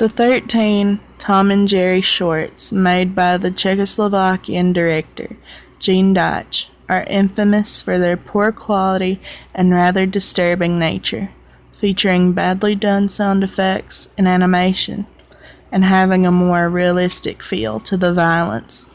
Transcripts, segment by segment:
The 13 Tom and Jerry shorts made by the Czechoslovakian director Jean Deitch are infamous for their poor quality and rather disturbing nature, featuring badly done sound effects and animation, and having a more realistic feel to the violence.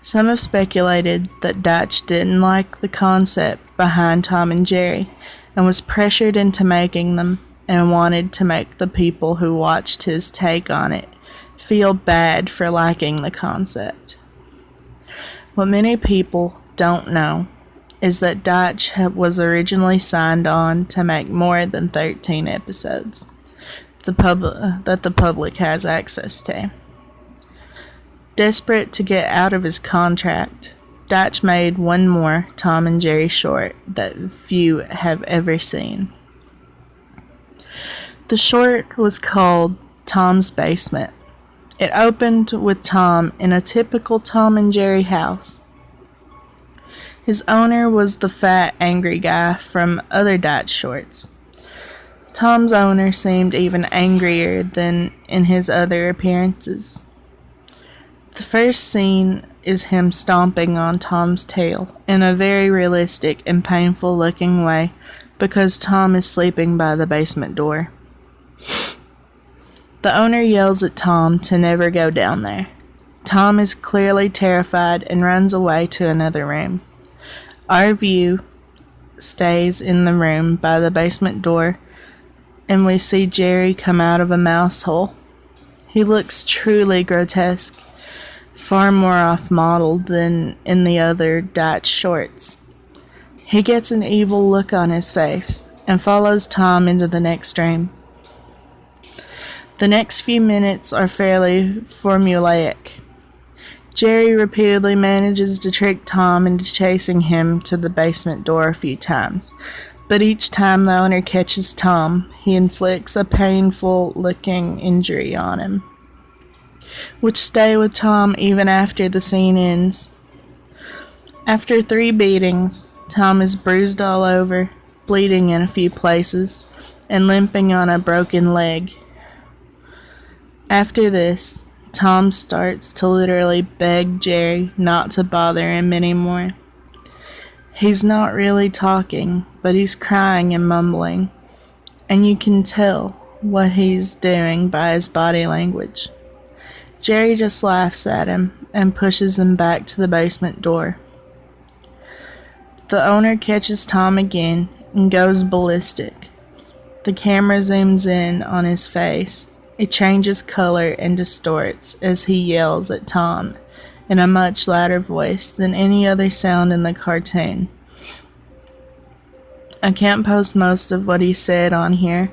Some have speculated that Deitch didn't like the concept behind Tom and Jerry and was pressured into making them and wanted to make the people who watched his take on it feel bad for liking the concept. What many people don't know is that Deitch was originally signed on to make more than 13 episodes that the public has access to. Desperate to get out of his contract, Deitch made one more Tom and Jerry short that few have ever seen. The short was called Tom's Basement. It opened with Tom in a typical Tom and Jerry house. His owner was the fat, angry guy from other Deitch shorts. Tom's owner seemed even angrier than in his other appearances. The first scene is him stomping on Tom's tail in a very realistic and painful looking way because Tom is sleeping by the basement door. The owner yells at Tom to never go down there. Tom is clearly terrified and runs away to another room. Our view stays in the room by the basement door, and we see Jerry come out of a mouse hole. He looks truly grotesque, far more off-modeled than in the other Deitch shorts. He gets an evil look on his face and follows Tom into the next room. The next few minutes are fairly formulaic. Jerry repeatedly manages to trick Tom into chasing him to the basement door a few times, but each time the owner catches Tom, he inflicts a painful-looking injury on him, which stay with Tom even after the scene ends. After 3 beatings, Tom is bruised all over, bleeding in a few places, and limping on a broken leg. After this, Tom starts to literally beg Jerry not to bother him anymore. He's not really talking, but he's crying and mumbling, and you can tell what he's doing by his body language. Jerry just laughs at him and pushes him back to the basement door. The owner catches Tom again and goes ballistic. The camera zooms in on his face. It changes color and distorts as he yells at Tom in a much louder voice than any other sound in the cartoon. I can't post most of what he said on here,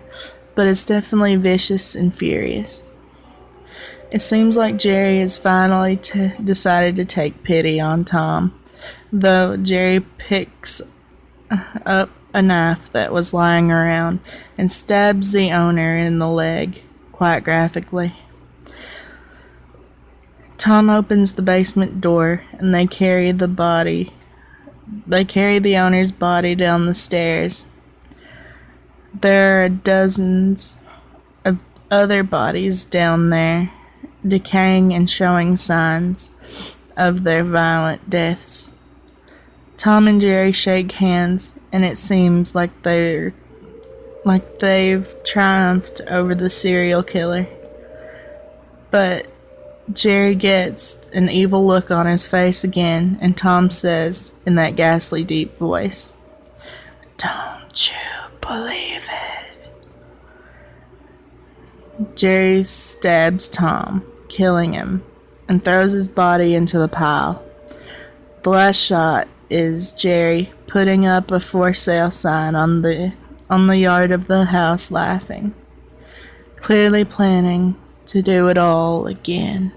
but it's definitely vicious and furious. It seems like Jerry has finally decided to take pity on Tom, though Jerry picks up a knife that was lying around and stabs the owner in the leg quite graphically. Tom opens the basement door and they carry the owner's body down the stairs. There are dozens of other bodies down there, decaying and showing signs of their violent deaths. Tom and Jerry shake hands, and it seems like they've triumphed over the serial killer. But Jerry gets an evil look on his face again, and Tom says in that ghastly deep voice, "Don't you believe it?" Jerry stabs Tom, killing him, and throws his body into the pile. The last shot is Jerry putting up a for sale sign on the yard of the house, laughing, clearly planning to do it all again.